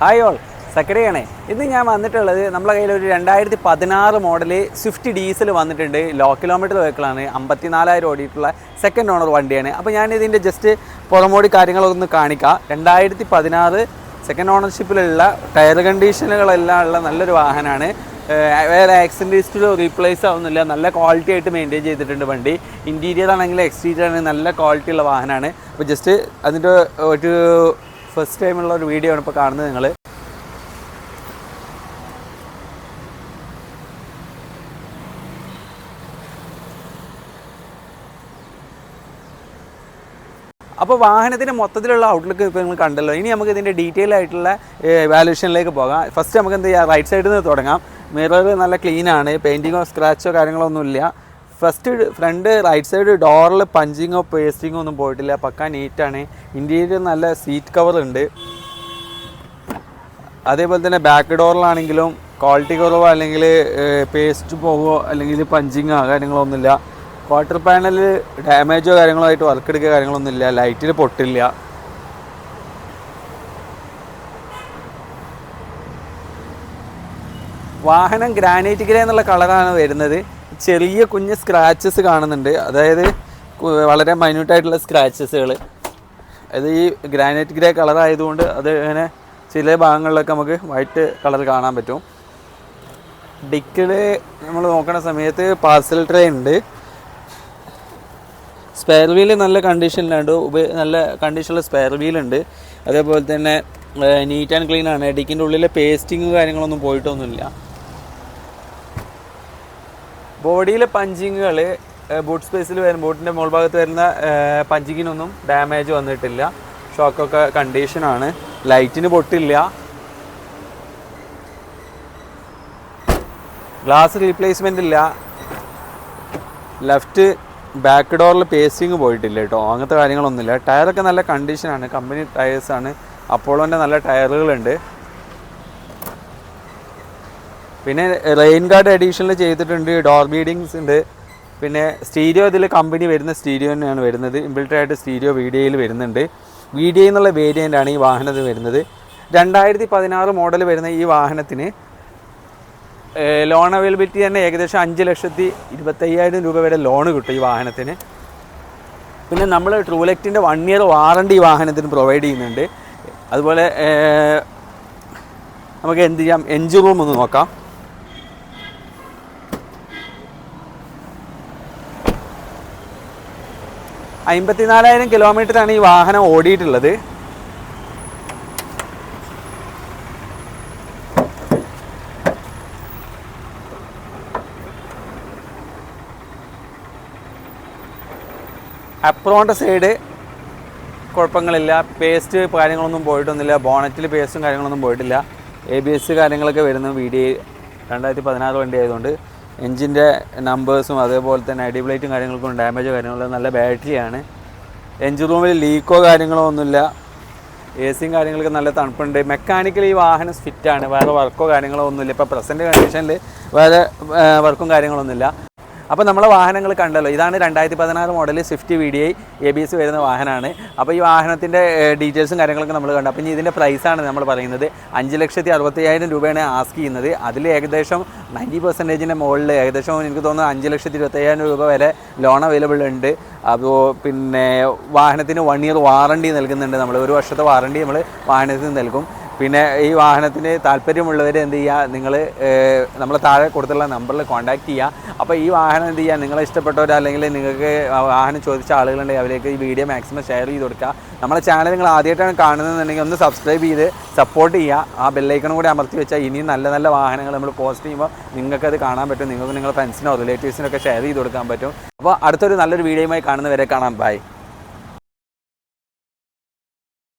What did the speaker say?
Hi all സക്കരയാണേ. ഇന്ന് ഞാൻ വന്നിട്ടുള്ളത് നമ്മളെ കയ്യിൽ ഒരു 2016 മോഡൽ സ്വിഫ്റ്റ് ഡീസൽ വന്നിട്ടുണ്ട്. ലോ കിലോമീറ്റർ വെഹിക്കിളാണ്. 54,000 ഓടിയിട്ടുള്ള സെക്കൻഡ് ഓണർ വണ്ടിയാണ്. അപ്പോൾ ഞാൻ ഇതിൻ്റെ ജസ്റ്റ് പുറമോടി കാര്യങ്ങളൊന്ന് കാണിക്കാം. 2016 സെക്കൻഡ് ഓണർഷിപ്പിലുള്ള ടയർ കണ്ടീഷനുകളെല്ലാം ഉള്ള നല്ലൊരു വാഹനമാണ്. വേറെ ആക്സിഡൻറ്റ് ഹിസ്റ്ററിയോ റീപ്ലേസ് ആവുന്നില്ല. നല്ല ക്വാളിറ്റി ആയിട്ട് മെയിൻറ്റെയിൻ ചെയ്തിട്ടുണ്ട് വണ്ടി. ഇൻറ്റീരിയർ ആണെങ്കിലും എക്സ്റ്റീരിയർ ആണെങ്കിൽ നല്ല ക്വാളിറ്റി ഉള്ള വാഹനമാണ്. അപ്പോൾ ജസ്റ്റ് അതിൻ്റെ ഒരു ഫസ്റ്റ് ടൈമുള്ള ഒരു വീഡിയോ ആണ് ഇപ്പോൾ കാണുന്നത് നിങ്ങൾ. അപ്പോൾ വാഹനത്തിൻ്റെ മൊത്തത്തിലുള്ള ഔട്ട്ലുക്ക് ഇപ്പോൾ നിങ്ങൾ കണ്ടല്ലോ. ഇനി നമുക്ക് ഇതിൻ്റെ ഡീറ്റെയിൽ ആയിട്ടുള്ള വാല്യൂഷനിലേക്ക് പോകാം. ഫസ്റ്റ് നമുക്ക് എന്ത് ചെയ്യാം, റൈറ്റ് സൈഡിൽ നിന്ന് തുടങ്ങാം. മിറർ നല്ല ക്ലീനാണ്, പെയിൻറ്റിങ്ങോ സ്ക്രാച്ചോ കാര്യങ്ങളൊന്നുമില്ല. ഫസ്റ്റ് ഫ്രണ്ട് റൈറ്റ് സൈഡ് ഡോറിൽ പഞ്ചിങ്ങോ പേസ്റ്റിങ്ങോ ഒന്നും പോയിട്ടില്ല, പക്ക നീറ്റാണ്. ഇൻറ്റീരിയർ നല്ല സീറ്റ് കവർ ഉണ്ട്. അതേപോലെ തന്നെ ബാക്ക് ഡോറിലാണെങ്കിലും ക്വാളിറ്റി കുറവോ അല്ലെങ്കിൽ പേസ്റ്റ് പോവോ അല്ലെങ്കിൽ പഞ്ചിങ്ങോ കാര്യങ്ങളൊന്നുമില്ല. ക്വാർട്ടർ പാനൽ ഡാമേജോ കാര്യങ്ങളോ ആയിട്ട് വർക്ക് എടുക്കുക കാര്യങ്ങളൊന്നുമില്ല. ലൈറ്റിൽ പൊട്ടില്ല. വാഹനം ഗ്രാനൈറ്റ് ഗ്രേ എന്നുള്ള കളറാണ് വരുന്നത്. ചെറിയ കുഞ്ഞ് സ്ക്രാച്ചസ് കാണുന്നുണ്ട്, അതായത് വളരെ മൈന്യൂട്ടായിട്ടുള്ള സ്ക്രാച്ചസുകൾ. അത് ഈ ഗ്രാനൈറ്റ് ഗ്രേ കളറായതുകൊണ്ട് അത് ഇങ്ങനെ ചില ഭാഗങ്ങളിലൊക്കെ നമുക്ക് വൈറ്റ് കളർ കാണാൻ പറ്റും. ഡിക്കിൽ നമ്മൾ നോക്കുന്ന സമയത്ത് പാർസൽ ട്രേ ഉണ്ട്. സ്പെയർ വീല് നല്ല കണ്ടീഷനിലുണ്ട്, നല്ല കണ്ടീഷനുള്ള സ്പെയർ വീലുണ്ട്. അതേപോലെ തന്നെ നീറ്റ് ആൻഡ് ക്ലീൻ ആണ്. ഡിക്കിൻ്റെ ഉള്ളിലെ പേസ്റ്റിങ് കാര്യങ്ങളൊന്നും പോയിട്ടൊന്നുമില്ല. ബോഡിയിലെ പഞ്ചിങ്ങുകൾ ബൂട്ട് സ്പേസിൽ വരുന്ന ബൂട്ടിൻ്റെ മുകൾ ഭാഗത്ത് വരുന്ന പഞ്ചിങ്ങിനൊന്നും ഡാമേജ് വന്നിട്ടില്ല. ഷോക്കൊക്കെ കണ്ടീഷനാണ്. ലൈറ്റിന് പൊട്ടില്ല. ഗ്ലാസ് റീപ്ലേസ്മെൻ്റ് ഇല്ല. ലെഫ്റ്റ് ബാക്ക് ഡോറിൽ പേസ്റ്റിങ് പോയിട്ടില്ല കേട്ടോ, അങ്ങനത്തെ കാര്യങ്ങളൊന്നുമില്ല. ടയറൊക്കെ നല്ല കണ്ടീഷനാണ്, കമ്പനി ടയേഴ്സാണ്. അപ്പോളോൻ്റെ നല്ല ടയറുകളുണ്ട്. പിന്നെ റെയിൻ ഗാർഡ് അഡീഷണൽ ചെയ്തിട്ടുണ്ട്. ഡോർ ബീഡിങ്സ് ഉണ്ട്. പിന്നെ സ്റ്റീരിയോ ഇതിൽ കമ്പനി വരുന്ന സ്റ്റീരിയോ തന്നെയാണ് വരുന്നത്. ഇൻബിൽട്ടായിട്ട് സ്റ്റീരിയോ വീഡിയോയിൽ വരുന്നുണ്ട്. വീഡിയോ എന്നുള്ള വേരിയൻ്റാണ് ഈ വാഹനത്തിന് വരുന്നത്. 2016 മോഡൽ വരുന്ന ഈ വാഹനത്തിന് ലോൺ അവൈലബിലിറ്റി തന്നെ ഏകദേശം 5,25,000 രൂപ വരെ ലോണ് കിട്ടും ഈ വാഹനത്തിന്. പിന്നെ നമ്മൾ ട്രൂലെക്റ്റിൻ്റെ 1 ഇയർ വാറണ്ടി ഈ വാഹനത്തിന് പ്രൊവൈഡ് ചെയ്യുന്നുണ്ട്. അതുപോലെ നമുക്ക് എന്ത് ചെയ്യാം, എൻജിൻ റൂം ഒന്ന് നോക്കാം. $54,000 കിലോമീറ്ററാണ് ഈ വാഹനം ഓടിയിട്ടുള്ളത്. അപ്രോണിൻ്റെ സൈഡ് കുഴപ്പങ്ങളില്ല. പേസ്റ്റ് കാര്യങ്ങളൊന്നും പോയിട്ടൊന്നുമില്ല. ബോണറ്റിൽ പേസ്റ്റും കാര്യങ്ങളൊന്നും പോയിട്ടില്ല. ABS കാര്യങ്ങളൊക്കെ വരുന്ന വീഡിയോ 2016 വണ്ടി ആയതുകൊണ്ട് എൻജിൻ്റെ നമ്പേഴ്സും അതേപോലെ തന്നെ അടിബ്ലൈറ്റും കാര്യങ്ങൾക്കും ഡാമേജോ കാര്യങ്ങളും നല്ല ബാറ്ററിയാണ്. എൻജിൻ റൂമിൽ ലീക്കോ കാര്യങ്ങളോ ഒന്നുമില്ല. AC കാര്യങ്ങളൊക്കെ നല്ല തണുപ്പുണ്ട്. മെക്കാനിക്കലി ഈ വാഹനം ഫിറ്റാണ്. വേറെ വർക്കോ കാര്യങ്ങളോ ഒന്നുമില്ല. ഇപ്പോൾ പ്രസൻറ്റ് കണ്ടീഷനിൽ വേറെ വർക്കും കാര്യങ്ങളൊന്നുമില്ല. അപ്പോൾ നമ്മളെ വാഹനങ്ങൾ കണ്ടല്ലോ. ഇതാണ് 2016 മോഡൽ സ്വിഫ്റ്റ് VDI ABS വരുന്ന വാഹനമാണ്. അപ്പോൾ ഈ വാഹനത്തിൻ്റെ ഡീറ്റെയിൽസും കാര്യങ്ങളൊക്കെ നമ്മൾ കണ്ടു. അപ്പോൾ ഇനി ഇതിൻ്റെ പ്രൈസാണ് നമ്മൾ പറയുന്നത്. 5,65,000 രൂപയാണ് ആസ്ക് ചെയ്യുന്നത്. അതിൽ ഏകദേശം 90% മുകളിൽ ഏകദേശം എനിക്ക് തോന്നുന്നു 5,25,000 രൂപ വരെ ലോൺ അവൈലബിൾ ഉണ്ട്. അപ്പോൾ പിന്നെ വാഹനത്തിന് 1 ഇയർ വാറണ്ടി നൽകുന്നുണ്ട്. നമ്മൾ 1 വർഷത്തെ വാറണ്ടി നമ്മൾ വാഹനത്തിന് നൽകും. പിന്നെ ഈ വാഹനത്തിന് താല്പര്യമുള്ളവർ എന്ത് ചെയ്യുക, നിങ്ങൾ നമ്മൾ താഴെ കൊടുത്തുള്ള നമ്പറിൽ കോൺടാക്റ്റ് ചെയ്യുക. അപ്പോൾ ഈ വാഹനം എന്ത് ചെയ്യുക, നിങ്ങളെ ഇഷ്ടപ്പെട്ടവർ അല്ലെങ്കിൽ നിങ്ങൾക്ക് വാഹനം ചോദിച്ച ആളുകളുണ്ടെങ്കിൽ അവർക്ക് ഈ വീഡിയോ മാക്സിമം ഷെയർ ചെയ്ത് കൊടുക്കുക. നമ്മളെ ചാനൽ നിങ്ങൾ ആദ്യമായിട്ടാണ് കാണുന്നതെന്നുണ്ടെങ്കിൽ ഒന്ന് സബ്സ്ക്രൈബ് ചെയ്ത് സപ്പോർട്ട് ചെയ്യുക. ആ ബെല്ലൈക്കണും കൂടി അമർത്തി വെച്ചാൽ ഇനിയും നല്ല നല്ല വാഹനങ്ങൾ നമ്മൾ പോസ്റ്റ് ചെയ്യുമ്പോൾ നിങ്ങൾക്കത് കാണാൻ പറ്റും. നിങ്ങൾക്ക് നിങ്ങളുടെ ഫ്രണ്ട്സിനോ റിലേറ്റീവ്സിനൊക്കെ ഷെയർ ചെയ്ത് കൊടുക്കാൻ പറ്റും. അപ്പോൾ അടുത്തൊരു നല്ലൊരു വീഡിയോയുമായി കാണുന്നവരെ കാണാം. ബൈ.